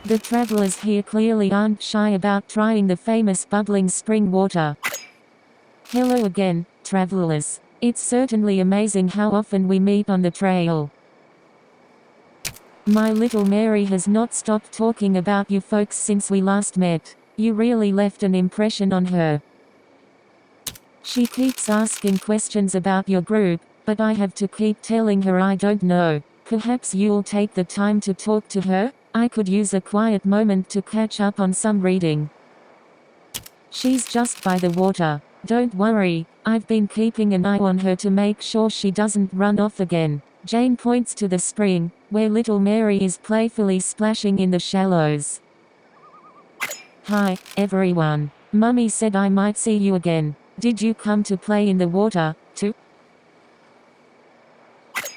The travelers here clearly aren't shy about trying the famous bubbling spring water. Hello again, travelers. It's certainly amazing how often we meet on the trail. My little Mary has not stopped talking about you folks since we last met. You really left an impression on her. She keeps asking questions about your group, but I have to keep telling her I don't know. Perhaps you'll take the time to talk to her? I could use a quiet moment to catch up on some reading. She's just by the water. Don't worry, I've been keeping an eye on her to make sure she doesn't run off again. Jane points to the spring, where little Mary is playfully splashing in the shallows. Hi, everyone. Mummy said I might see you again. Did you come to play in the water, too?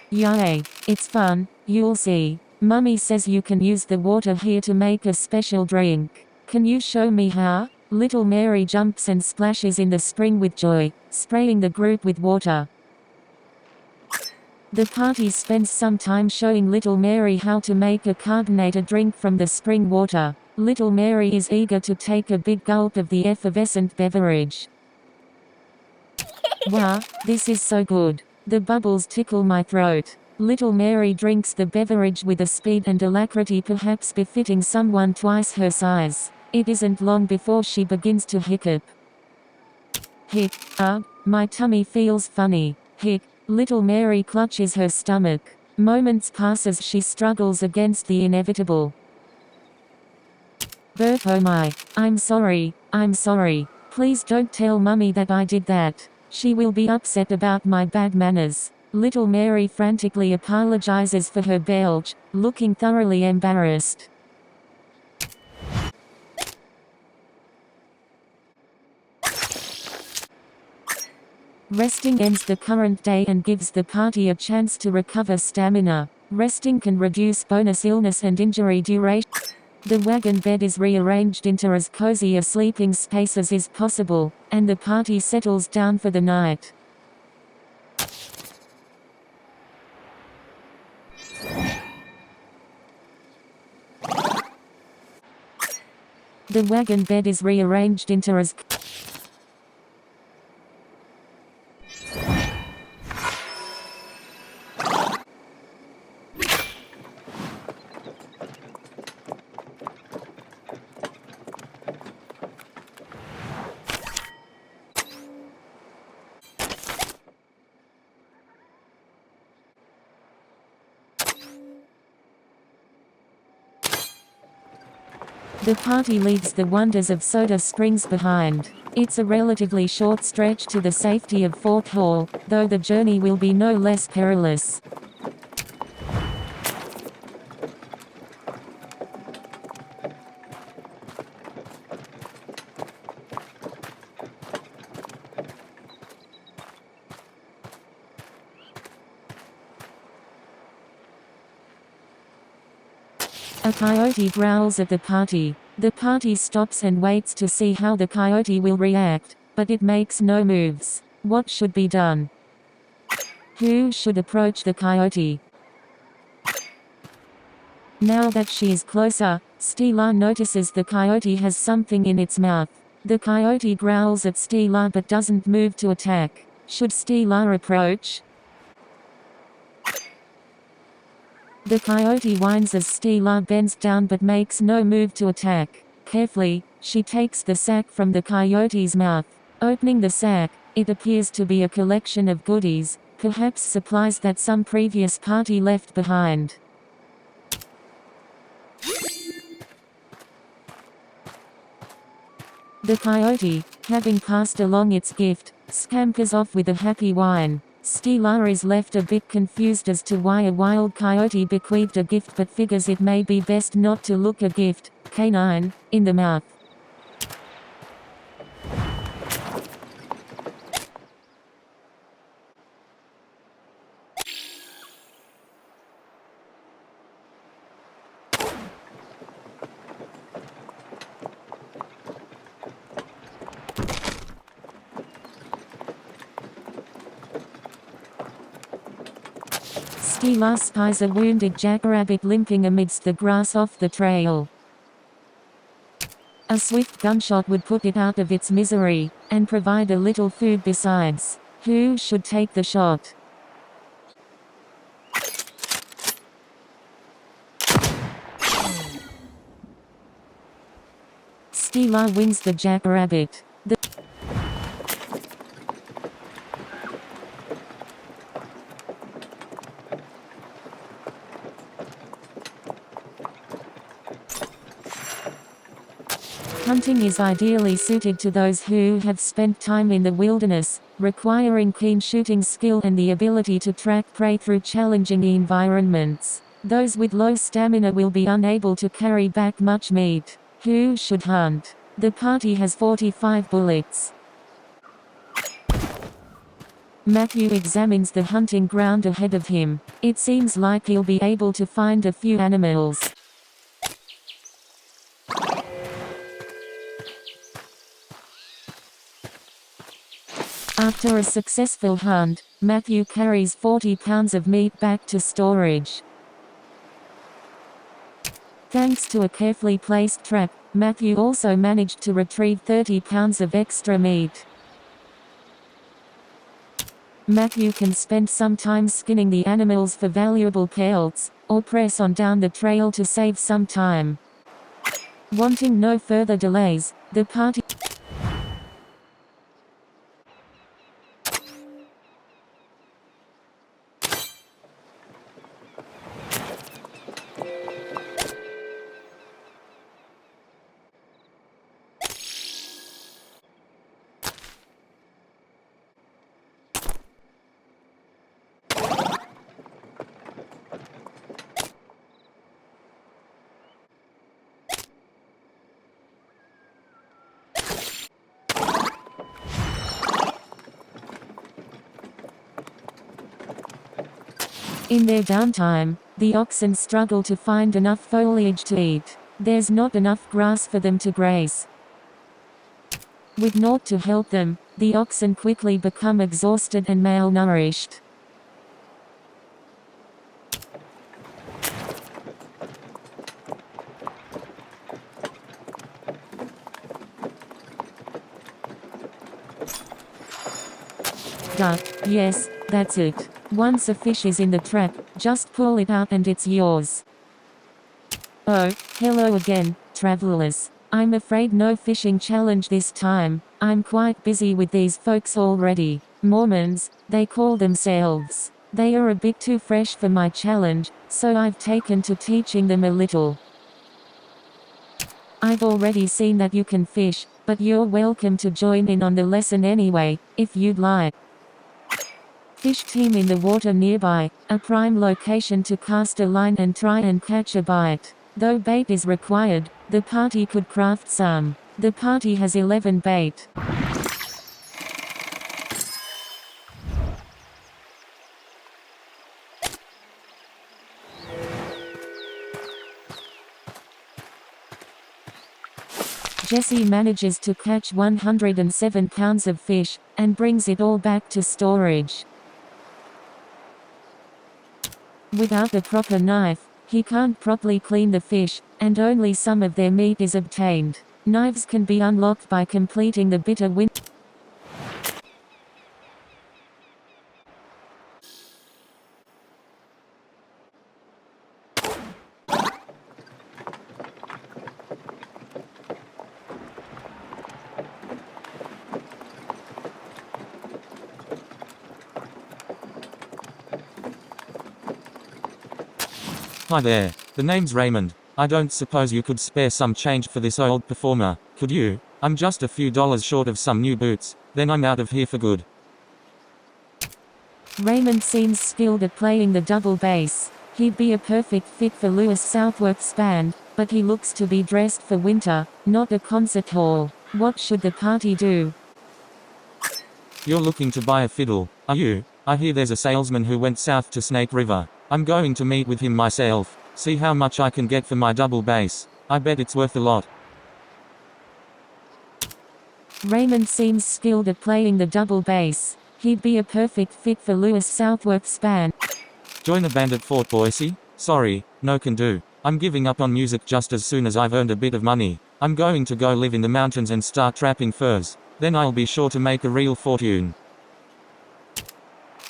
Yay, it's fun, you'll see. Mummy says you can use the water here to make a special drink. Can you show me how? Little Mary jumps and splashes in the spring with joy, spraying the group with water. The party spends some time showing little Mary how to make a carbonated drink from the spring water. Little Mary is eager to take a big gulp of the effervescent beverage. Wow, this is so good. The bubbles tickle my throat. Little Mary drinks the beverage with a speed and alacrity perhaps befitting someone twice her size. It isn't long before she begins to hiccup. Hic, my tummy feels funny. Hic, little Mary clutches her stomach. Moments pass as she struggles against the inevitable. Burp, oh my, I'm sorry. Please don't tell Mummy that I did that. She will be upset about my bad manners. Little Mary frantically apologizes for her belch, looking thoroughly embarrassed. Resting ends the current day and gives the party a chance to recover stamina. Resting can reduce bonus illness and injury duration. The wagon bed is rearranged into as cozy a sleeping space as is possible, and the party settles down for the night. The wagon bed is rearranged into as The party leaves the wonders of Soda Springs behind. It's a relatively short stretch to the safety of Fort Hall, though the journey will be no less perilous. A coyote growls at the party. The party stops and waits to see how the coyote will react, but it makes no moves. What should be done? Who should approach the coyote? Now that she is closer, Stella notices the coyote has something in its mouth. The coyote growls at Stella but doesn't move to attack. Should Stella approach? The coyote whines as Stella bends down but makes no move to attack. Carefully, she takes the sack from the coyote's mouth. Opening the sack, it appears to be a collection of goodies, perhaps supplies that some previous party left behind. The coyote, having passed along its gift, scampers off with a happy whine. Stella is left a bit confused as to why a wild coyote bequeathed a gift but figures it may be best not to look a gift, canine, in the mouth. Stella spies a wounded jackrabbit limping amidst the grass off the trail. A swift gunshot would put it out of its misery, and provide a little food besides. Who should take the shot? Steeler wins the jackrabbit. The hunting is ideally suited to those who have spent time in the wilderness, requiring keen shooting skill and the ability to track prey through challenging environments. Those with low stamina will be unable to carry back much meat. Who should hunt? The party has 45 bullets. Matthew examines the hunting ground ahead of him. It seems like he'll be able to find a few animals. After a successful hunt, Matthew carries 40 pounds of meat back to storage. Thanks to a carefully placed trap, Matthew also managed to retrieve 30 pounds of extra meat. Matthew can spend some time skinning the animals for valuable pelts, or press on down the trail to save some time. Wanting no further delays, the party In their downtime, the oxen struggle to find enough foliage to eat. There's not enough grass for them to graze. With naught to help them, the oxen quickly become exhausted and malnourished. Duck, yes, that's it. Once a fish is in the trap, just pull it out and it's yours. Oh, hello again, travelers. I'm afraid no fishing challenge this time. I'm quite busy with these folks already. Mormons, they call themselves. They are a bit too fresh for my challenge, so I've taken to teaching them a little. I've already seen that you can fish, but you're welcome to join in on the lesson anyway, if you'd like. Fish team in the water nearby, a prime location to cast a line and try and catch a bite. Though bait is required, the party could craft some. The party has 11 bait. Jesse manages to catch 107 pounds of fish, and brings it all back to storage. Without a proper knife, he can't properly clean the fish, and only some of their meat is obtained. Knives can be unlocked by completing the bitter wind. Hi there, the name's Raymond. I don't suppose you could spare some change for this old performer, could you? I'm just a few dollars short of some new boots, then I'm out of here for good. Raymond seems skilled at playing the double bass. He'd be a perfect fit for Lewis Southworth's band, but he looks to be dressed for winter, not a concert hall. What should the party do? You're looking to buy a fiddle, are you? I hear there's a salesman who went south to Snake River. I'm going to meet with him myself, see how much I can get for my double bass. I bet it's worth a lot. Raymond seems skilled at playing the double bass. He'd be a perfect fit for Lewis Southworth's band. Join a band at Fort Boise? Sorry, no can do. I'm giving up on music just as soon as I've earned a bit of money. I'm going to go live in the mountains and start trapping furs. Then I'll be sure to make a real fortune.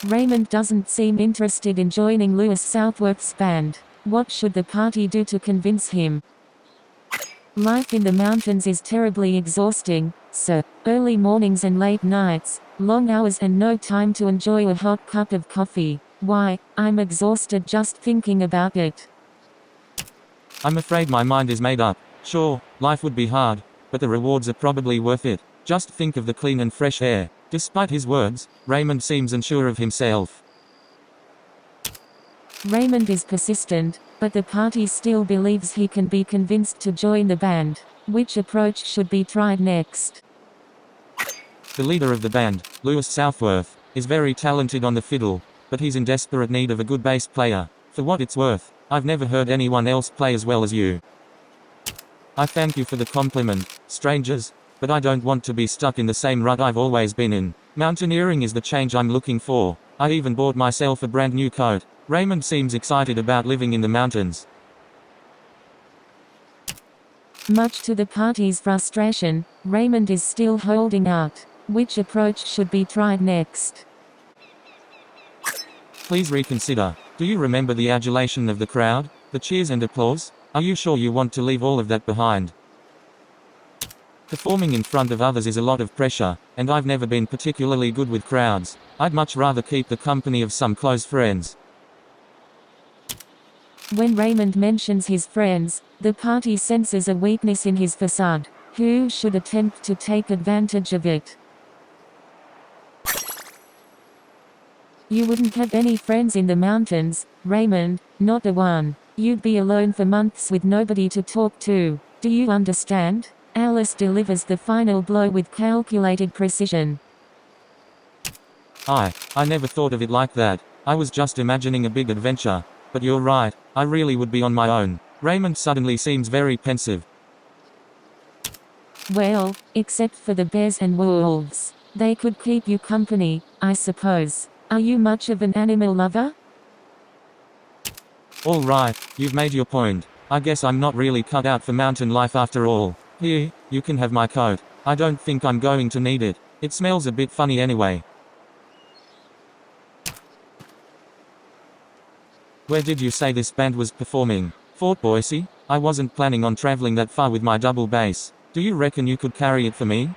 Raymond doesn't seem interested in joining Lewis Southworth's band. What should the party do to convince him? Life in the mountains is terribly exhausting, sir. Early mornings and late nights, long hours and no time to enjoy a hot cup of coffee. Why, I'm exhausted just thinking about it. I'm afraid my mind is made up. Sure, life would be hard, but the rewards are probably worth it. Just think of the clean and fresh air. Despite his words, Raymond seems unsure of himself. Raymond is persistent, but the party still believes he can be convinced to join the band. Which approach should be tried next? The leader of the band, Lewis Southworth, is very talented on the fiddle, but he's in desperate need of a good bass player. For what it's worth, I've never heard anyone else play as well as you. I thank you for the compliment, strangers, but I don't want to be stuck in the same rut I've always been in. Mountaineering is the change I'm looking for. I even bought myself a brand new coat. Raymond seems excited about living in the mountains. Much to the party's frustration, Raymond is still holding out. Which approach should be tried next? Please reconsider. Do you remember the adulation of the crowd? The cheers and applause? Are you sure you want to leave all of that behind? Performing in front of others is a lot of pressure, and I've never been particularly good with crowds. I'd much rather keep the company of some close friends. When Raymond mentions his friends, the party senses a weakness in his facade. Who should attempt to take advantage of it? You wouldn't have any friends in the mountains, Raymond, not a one. You'd be alone for months with nobody to talk to. Do you understand? Alice delivers the final blow with calculated precision. I never thought of it like that. I was just imagining a big adventure. But you're right, I really would be on my own. Raymond suddenly seems very pensive. Well, except for the bears and wolves. They could keep you company, I suppose. Are you much of an animal lover? All right, you've made your point. I guess I'm not really cut out for mountain life after all. Here, you can have my coat. I don't think I'm going to need it. It smells a bit funny anyway. Where did you say this band was performing? Fort Boise? I wasn't planning on traveling that far with my double bass. Do you reckon you could carry it for me?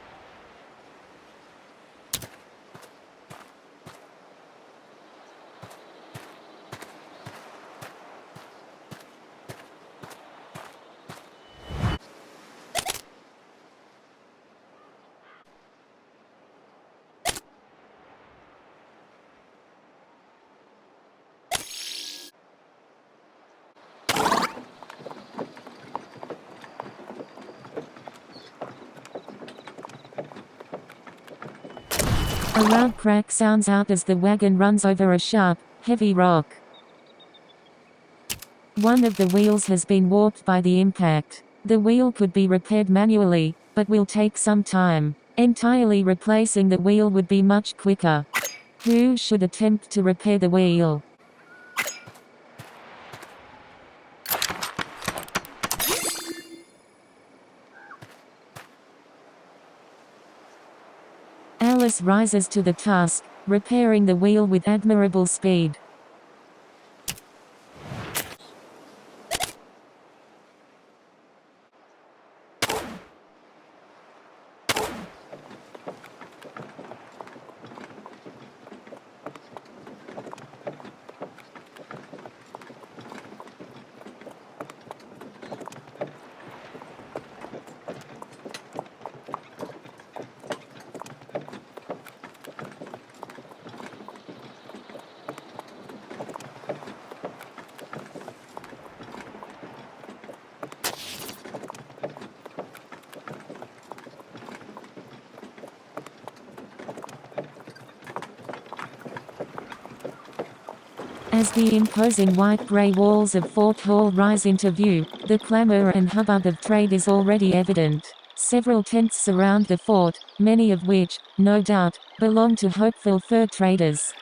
A loud crack sounds out as the wagon runs over a sharp, heavy rock. One of the wheels has been warped by the impact. The wheel could be repaired manually, but will take some time. Entirely replacing the wheel would be much quicker. Who should attempt to repair the wheel? Alice rises to the task, repairing the wheel with admirable speed. As the imposing white-grey walls of Fort Hall rise into view, the clamor and hubbub of trade is already evident. Several tents surround the fort, many of which, no doubt, belong to hopeful fur traders.